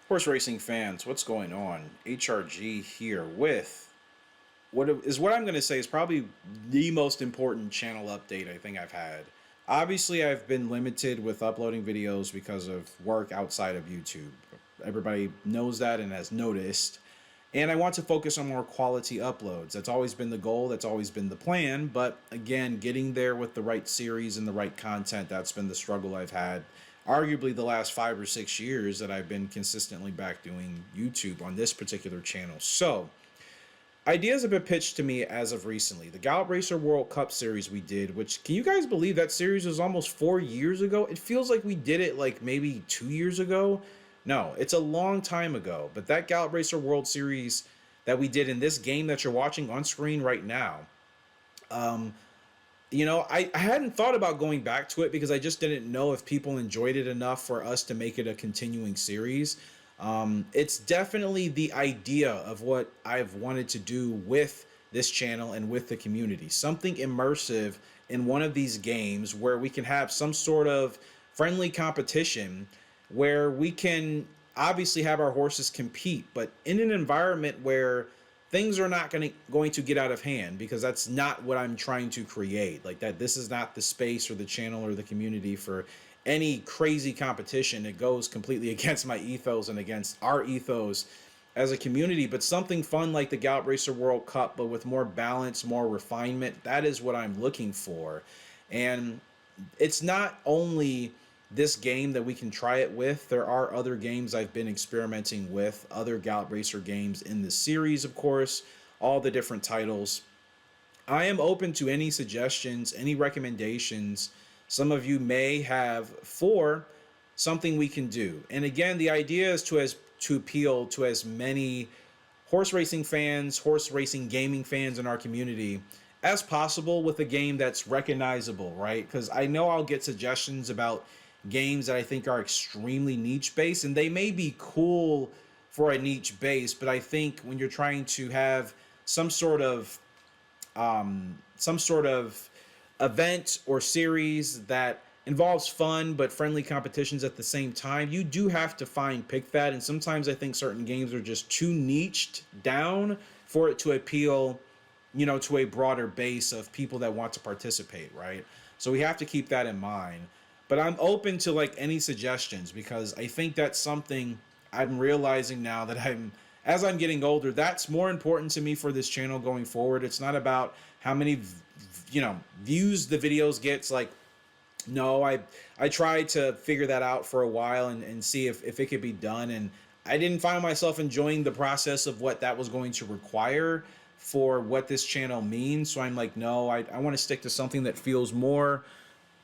Horse racing fans, what's going on? HRG here with what I'm going to say is probably the most important channel update I think I've had. Obviously, I've been limited with uploading videos because of work outside of YouTube. Everybody knows that and has noticed. And I want to focus on more quality uploads. That's always been the goal, that's always been the plan. But again, getting there with the right series and the right content, that's been the struggle I've had. Arguably the last 5 or 6 years that I've been consistently back doing YouTube on this particular channel. So, ideas have been pitched to me as of recently. The Gallup Racer World Cup series we did, which can you guys believe that series was almost 4 years ago? It feels like we did it like maybe 2 years ago. No, it's a long time ago. But that Gallup Racer World Series that we did in this game that you're watching on screen right now, um, I hadn't thought about going back to it because I just didn't know if people enjoyed it enough for us to make it a continuing series. It's definitely the idea of what I've wanted to do with this channel and with the community. Something immersive in one of these games where we can have some sort of friendly competition where we can obviously have our horses compete, but in an environment where things are not going to get out of hand, because that's not what I'm trying to create. Like that, this is not the space or the channel or the community for any crazy competition. It goes completely against my ethos and against our ethos as a community. But something fun like the Gallup Racer World Cup, but with more balance, more refinement, that is what I'm looking for. And it's not only this game that we can try it with. There are other games I've been experimenting with, other Gallup Racer games in the series, of course, all the different titles. I am open to any suggestions, any recommendations some of you may have for something we can do. And again, the idea is to appeal to as many horse racing fans, horse racing gaming fans in our community as possible with a game that's recognizable, right? Because I know I'll get suggestions about games that I think are extremely niche based, and they may be cool for a niche base, but I think when you're trying to have some sort of some sort of event or series that involves fun but friendly competitions at the same time, you do have to pick that. And sometimes I think certain games are just too niched down for it to appeal, to a broader base of people that want to participate, right? So we have to keep that in mind. But I'm open to like any suggestions, because I think that's something I'm realizing now that as I'm getting older, that's more important to me for this channel going forward. It's not about how many views the videos gets. Like, no, I tried to figure that out for a while and see if it could be done, and I didn't find myself enjoying the process of what that was going to require for what this channel means. So I'm like, no, I want to stick to something that feels more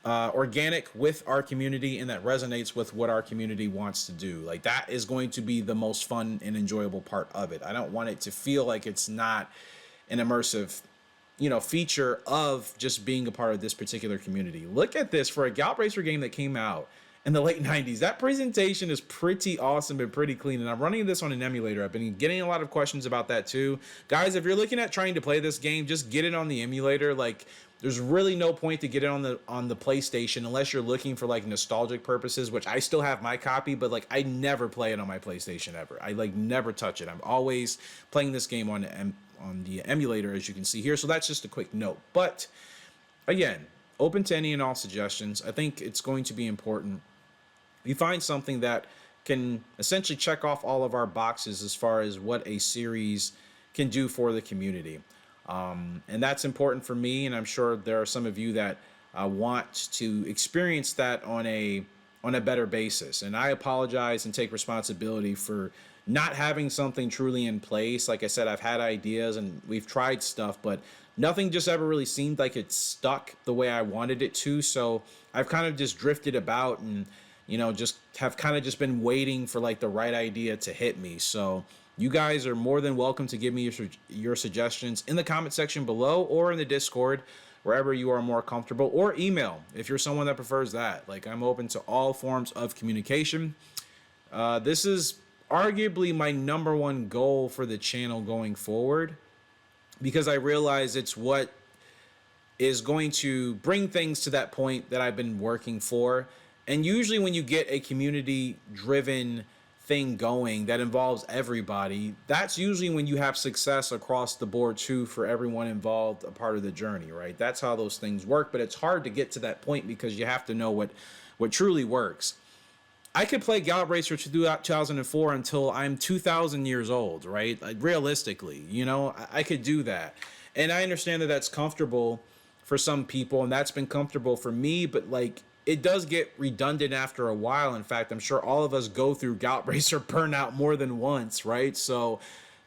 organic with our community and that resonates with what our community wants to do. Like, that is going to be the most fun and enjoyable part of it. I don't want it to feel like it's not an immersive feature of just being a part of this particular community. Look at this for a Gallup Racer game that came out in the late 90s. That presentation is pretty awesome and pretty clean, and I'm running this on an emulator. I've been getting a lot of questions about that too. Guys, if you're looking at trying to play this game, just get it on the emulator. Like, there's really no point to get it on the PlayStation unless you're looking for like nostalgic purposes, which I still have my copy, but like I never play it on my PlayStation ever. I like never touch it. I'm always playing this game on the emulator, as you can see here. So that's just a quick note. But again, open to any and all suggestions. I think it's going to be important we find something that can essentially check off all of our boxes as far as what a series can do for the community. And that's important for me, and I'm sure there are some of you that want to experience that on a better basis. And I apologize and take responsibility for not having something truly in place. Like I said, I've had ideas and we've tried stuff, but nothing just ever really seemed like it stuck the way I wanted it to. So I've kind of just drifted about and just have kind of just been waiting for like the right idea to hit me. So you guys are more than welcome to give me your suggestions in the comment section below or in the Discord, wherever you are more comfortable, or email if you're someone that prefers that. Like, I'm open to all forms of communication. This is arguably my number one goal for the channel going forward, because I realize it's what is going to bring things to that point that I've been working for. And usually when you get a community driven thing going that involves everybody, that's usually when you have success across the board too for everyone involved a part of the journey, right? That's how those things work, but it's hard to get to that point because you have to know what truly works. I could play Gallup Racer to do 2004 until I'm 2,000 years old, right? Like realistically, I could do that. And I understand that that's comfortable for some people, and that's been comfortable for me, but like it does get redundant after a while. In fact, I'm sure all of us go through Gallup Racer burnout more than once, right? So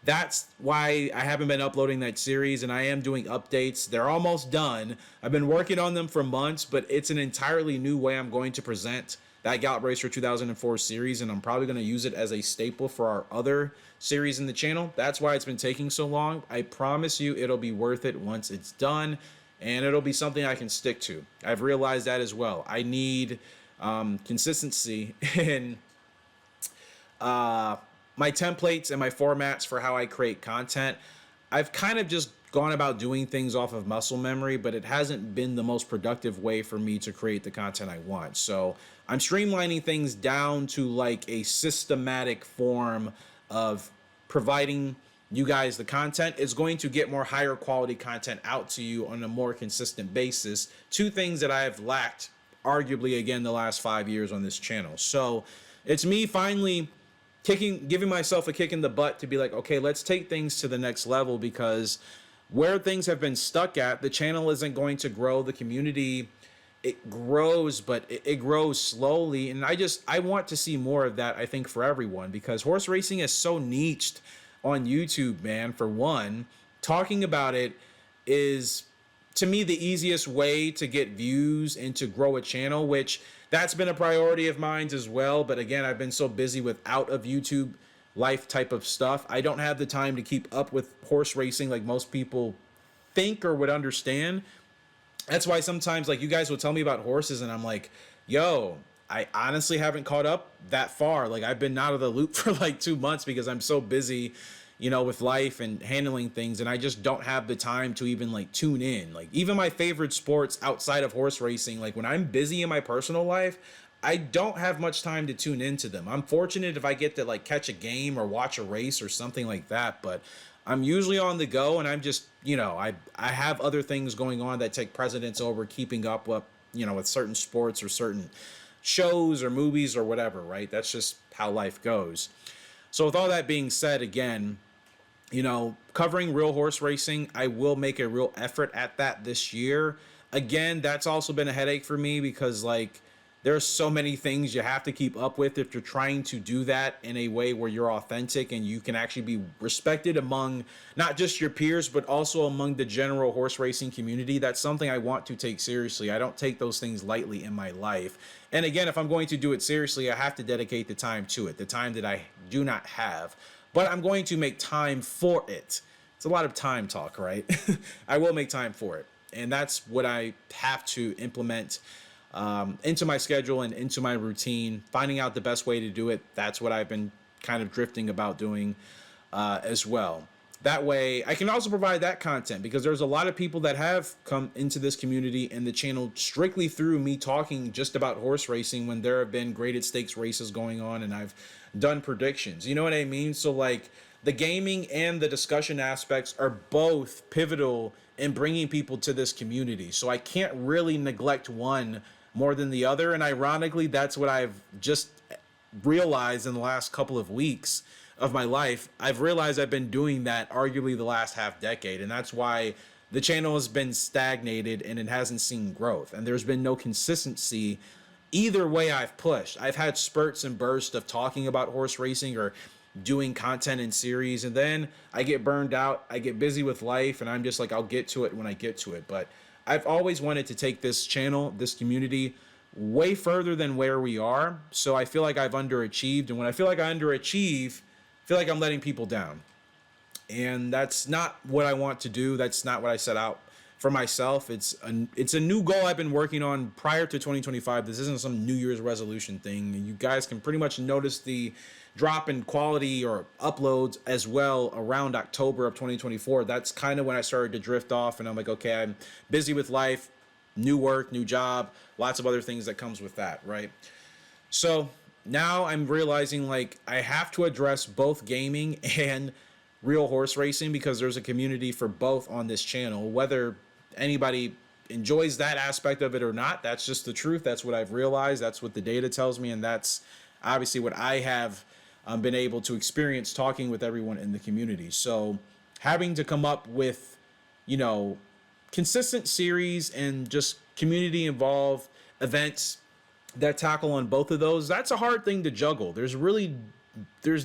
that's why I haven't been uploading that series, and I am doing updates. They're almost done. I've been working on them for months, but it's an entirely new way I'm going to present that Gallup Racer 2004 series, and I'm probably going to use it as a staple for our other series in the channel. That's why it's been taking so long. I promise you it'll be worth it once it's done, and it'll be something I can stick to. I've realized that as well. I need consistency in my templates and my formats for how I create content. I've kind of just gone about doing things off of muscle memory, but it hasn't been the most productive way for me to create the content I want. So I'm streamlining things down to like a systematic form of providing you guys the content. It's going to get more higher quality content out to you on a more consistent basis. Two things that I have lacked arguably again the last 5 years on this channel. So it's me finally giving myself a kick in the butt to be like, okay, let's take things to the next level, because where things have been stuck at, the channel isn't going to grow. The community, it grows, but it grows slowly. And I want to see more of that, I think, for everyone, because horse racing is so niched on YouTube, man. For one, talking about it is, to me, the easiest way to get views and to grow a channel, which that's been a priority of mine as well. But again, I've been so busy with out of YouTube life type of stuff. I don't have the time to keep up with horse racing like most people think or would understand. That's why sometimes like you guys will tell me about horses and I'm like, yo, I honestly haven't caught up that far. Like I've been out of the loop for like 2 months because I'm so busy, with life and handling things, and I just don't have the time to even like tune in. Like even my favorite sports outside of horse racing, like when I'm busy in my personal life, I don't have much time to tune into them. I'm fortunate if I get to like catch a game or watch a race or something like that, but I'm usually on the go, and I'm just, I have other things going on that take precedence over keeping up with, with certain sports or certain shows or movies or whatever, right? That's just how life goes. So with all that being said, again, covering real horse racing, I will make a real effort at that this year. Again, that's also been a headache for me because like there's so many things you have to keep up with if you're trying to do that in a way where you're authentic and you can actually be respected among not just your peers, but also among the general horse racing community. That's something I want to take seriously. I don't take those things lightly in my life. And again, if I'm going to do it seriously, I have to dedicate the time to it, the time that I do not have. But I'm going to make time for it. It's a lot of time talk, right? I will make time for it. And that's what I have to implement into my schedule and into my routine, finding out the best way to do it. That's what I've been kind of drifting about doing as well. That way I can also provide that content, because there's a lot of people that have come into this community and the channel strictly through me talking just about horse racing when there have been graded stakes races going on and I've done predictions. You know what I mean? So like the gaming and the discussion aspects are both pivotal in bringing people to this community. So I can't really neglect one more than the other. And ironically, that's what I've just realized in the last couple of weeks of my life. I've realized I've been doing that arguably the last half decade. And that's why the channel has been stagnated and it hasn't seen growth. And there's been no consistency either way I've pushed. I've had spurts and bursts of talking about horse racing or doing content in series, and then I get burned out. I get busy with life, and I'm just like, I'll get to it when I get to it. But I've always wanted to take this channel, this community, way further than where we are. So I feel like I've underachieved, and when I feel like I underachieve, I feel like I'm letting people down. And that's not what I want to do. That's not what I set out for myself. It's a new goal I've been working on prior to 2025. This isn't some New Year's resolution thing. You guys can pretty much notice the drop in quality or uploads as well around October of 2024. That's kind of when I started to drift off, and I'm like, okay, I'm busy with life, new work, new job, lots of other things that comes with that, right? So now I'm realizing like I have to address both gaming and real horse racing because there's a community for both on this channel. Whether anybody enjoys that aspect of it or not, that's just the truth. That's what I've realized. That's what the data tells me. And that's obviously what I have been able to experience talking with everyone in the community. So having to come up with, you know, consistent series and just community involved events that tackle on both of those, that's a hard thing to juggle. There's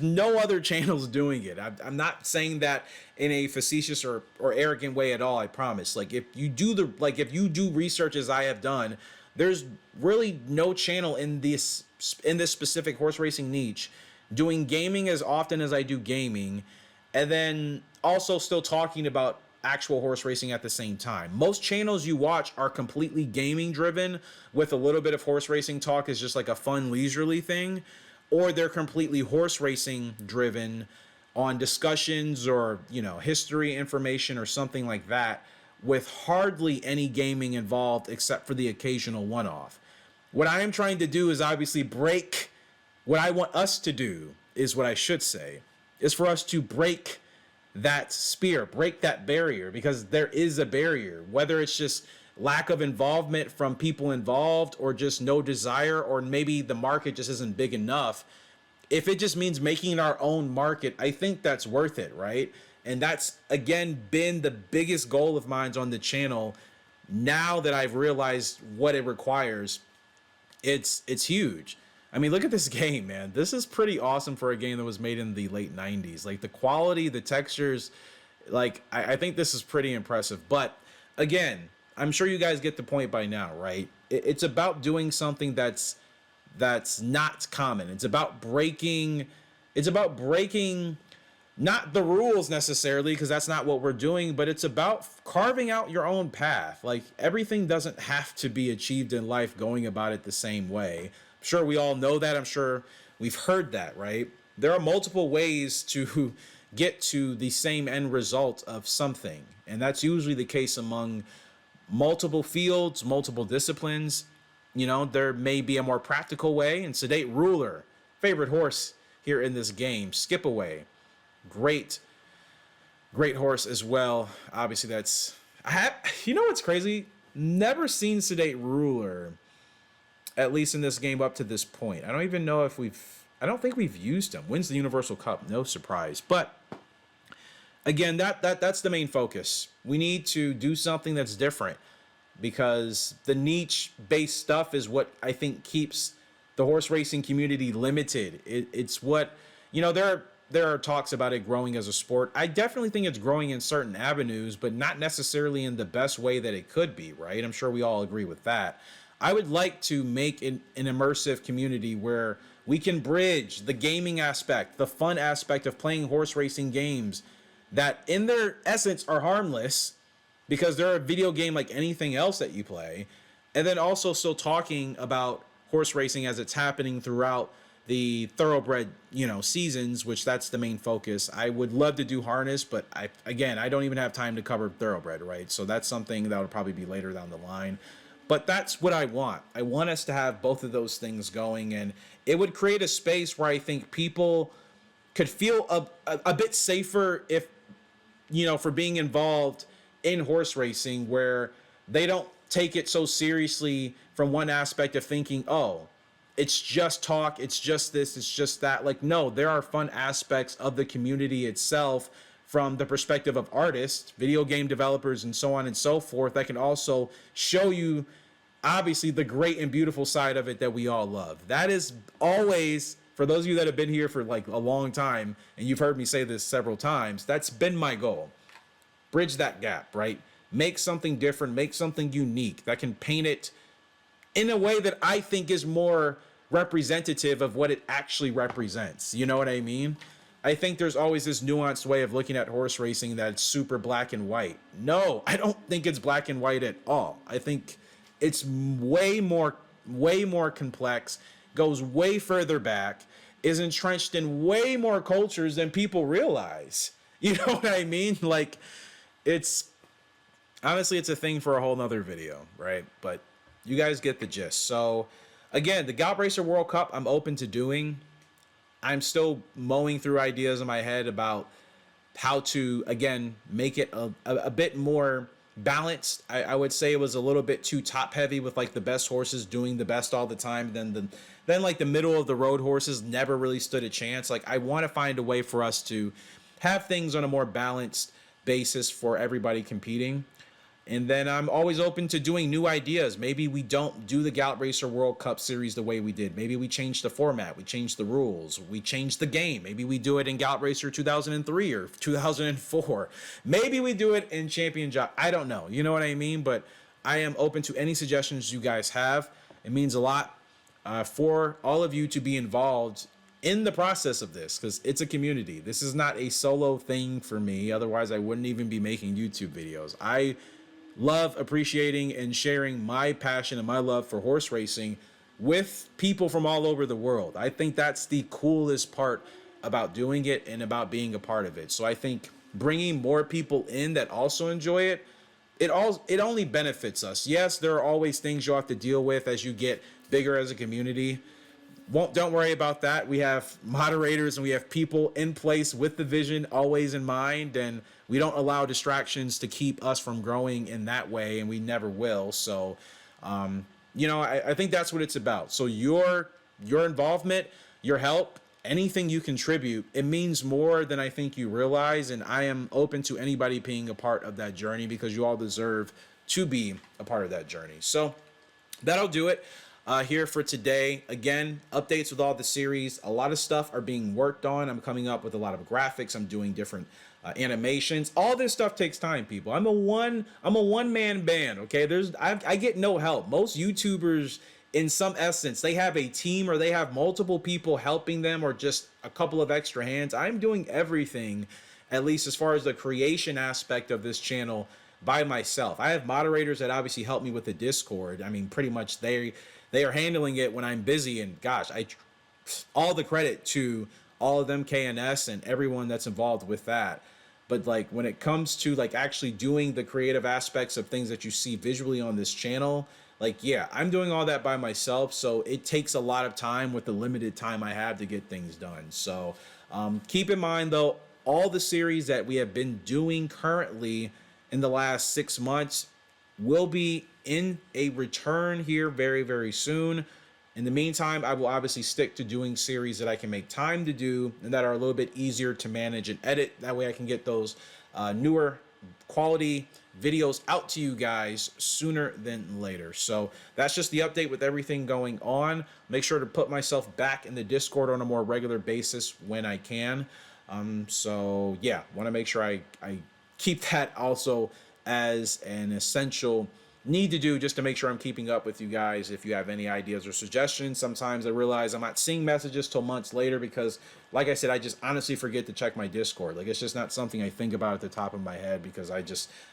no other channels doing it. I'm not saying that in a facetious or arrogant way at all. I promise. Like if you do research as I have done, there's really no channel in this specific horse racing niche doing gaming as often as I do gaming, and then also still talking about actual horse racing at the same time. Most channels you watch are completely gaming driven with a little bit of horse racing talk as just like a fun leisurely thing, or they're completely horse racing driven on discussions or, you know, history information or something like that with hardly any gaming involved except for the occasional one-off. What I am trying to do is obviously break what I want us to do is what I should say is for us to break that spear, break that barrier, because there is a barrier, whether it's just lack of involvement from people involved or just no desire, or maybe the market just isn't big enough. If it just means making our own market, I think that's worth it, right? And that's again been the biggest goal of mine on the channel. Now that I've realized what it requires, it's huge. I mean, look at this game, man. This is pretty awesome for a game that was made in the late 90s. Like the quality, the textures, like I think this is pretty impressive. But again, I'm sure you guys get the point by now, right? It's about doing something that's not common. It's about breaking not the rules necessarily, because that's not what we're doing, but it's about carving out your own path. Like everything doesn't have to be achieved in life going about it the same way. I'm sure we all know that. I'm sure we've heard that, right? There are multiple ways to get to the same end result of something. And that's usually the case among multiple fields, multiple disciplines. You know, there may be a more practical way. And Sedate Ruler, favorite horse here in this game, Skip Away. Great horse as well. Obviously, you know what's crazy? Never seen Sedate Ruler, at least in this game up to this point. I don't even know if I don't think we've used him. Wins the Universal Cup, no surprise. But again, that's the main focus. We need to do something that's different, because the niche-based stuff is what I think keeps the horse racing community limited. It's what, you know, there are talks about it growing as a sport. I definitely think it's growing in certain avenues, but not necessarily in the best way that it could be, right? I'm sure we all agree with that. I would like to make an immersive community where we can bridge the gaming aspect, the fun aspect of playing horse racing games that in their essence are harmless because they're a video game like anything else that you play, and then also still talking about horse racing as it's happening throughout the thoroughbred, you know, seasons, which that's the main focus. I would love to do harness, but I don't even have time to cover thoroughbred, right? So that's something that would probably be later down the line. But that's what I want. I want us to have both of those things going, and it would create a space where I think people could feel a bit safer if, you know, for being involved in horse racing, where they don't take it so seriously from one aspect of thinking, oh, it's just talk, it's just this, it's just that. Like, no, there are fun aspects of the community itself from the perspective of artists, video game developers, and so on and so forth, that can also show you, obviously, the great and beautiful side of it that we all love. That is always, for those of you that have been here for like a long time, and you've heard me say this several times, that's been my goal. Bridge that gap, right? Make something different, make something unique that can paint it in a way that I think is more representative of what it actually represents. You know what I mean? I think there's always this nuanced way of looking at horse racing that's super black and white. No, I don't think it's black and white at all. I think it's way more complex, goes way further back, is entrenched in way more cultures than people realize. You know what I mean? Like, it's honestly, it's a thing for a whole nother video, right? But you guys get the gist. So again, the Gout Racer World Cup, I'm open to doing. I'm still mowing through ideas in my head about how to, again, make it a bit more balanced. I would say it was a little bit too top heavy with like the best horses doing the best all the time. Then like the middle of the road horses never really stood a chance. Like I want to find a way for us to have things on a more balanced basis for everybody competing. And then I'm always open to doing new ideas. Maybe we don't do the Gout Racer World Cup series the way we did. Maybe we change the format, we change the rules, we change the game. Maybe we do it in Gout Racer 2003 or 2004. Maybe we do it in Champion Jock. I don't know. You know what I mean? But I am open to any suggestions you guys have. It means a lot for all of you to be involved in the process of this, because it's a community. This is not a solo thing for me. Otherwise, I wouldn't even be making YouTube videos. I love appreciating and sharing my passion and my love for horse racing with people from all over the world. I think that's the coolest part about doing it and about being a part of it. So I think bringing more people in that also enjoy it, it only benefits us. Yes, there are always things you'll have to deal with as you get bigger as a community. Don't worry about that. We have moderators and we have people in place with the vision always in mind, and we don't allow distractions to keep us from growing in that way, and we never will. So I think that's what it's about. So your involvement, your help, anything you contribute, it means more than I think you realize, and I am open to anybody being a part of that journey, because you all deserve to be a part of that journey. So that'll do it here for today. Again, updates with all the series. A lot of stuff are being worked on. I'm coming up with a lot of graphics. I'm doing different animations. All this stuff takes time, people. I'm a one-man band. Okay, I get no help. Most YouTubers, in some essence, they have a team or they have multiple people helping them, or just a couple of extra hands. I'm doing everything, at least as far as the creation aspect of this channel, by myself. I have moderators that obviously help me with the Discord. I mean, pretty much they are handling it when I'm busy, and gosh, all the credit to all of them, KNS and everyone that's involved with that. But like when it comes to like actually doing the creative aspects of things that you see visually on this channel, like, yeah, I'm doing all that by myself. So it takes a lot of time with the limited time I have to get things done. So keep in mind though, all the series that we have been doing currently in the last 6 months will be in a return here very, very soon. In the meantime, I will obviously stick to doing series that I can make time to do and that are a little bit easier to manage and edit. That way I can get those newer quality videos out to you guys sooner than later. So that's just the update with everything going on. Make sure to put myself back in the Discord on a more regular basis when I can. So yeah, want to make sure I keep that also as an essential need to do, just to make sure I'm keeping up with you guys. If you have any ideas or suggestions, sometimes I realize I'm not seeing messages till months later because, like I said, I just honestly forget to check my Discord. Like, it's just not something I think about at the top of my head because I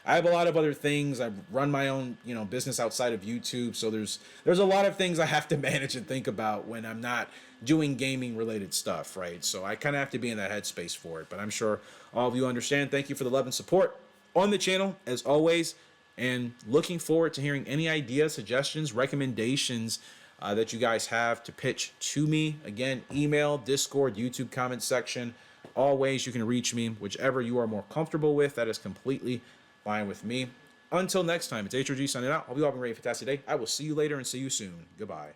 have a lot of other things. I run my own, business outside of YouTube, so there's a lot of things I have to manage and think about when I'm not doing gaming related stuff, right? So I kind of have to be in that headspace for it, but I'm sure all of you understand. Thank you for the love and support on the channel as always. And looking forward to hearing any ideas, suggestions, recommendations that you guys have to pitch to me. Again, email, Discord, YouTube comment section. All ways you can reach me, whichever you are more comfortable with. That is completely fine with me. Until next time, it's HRG signing out. Hope you all have a great, fantastic day. I will see you later and see you soon. Goodbye.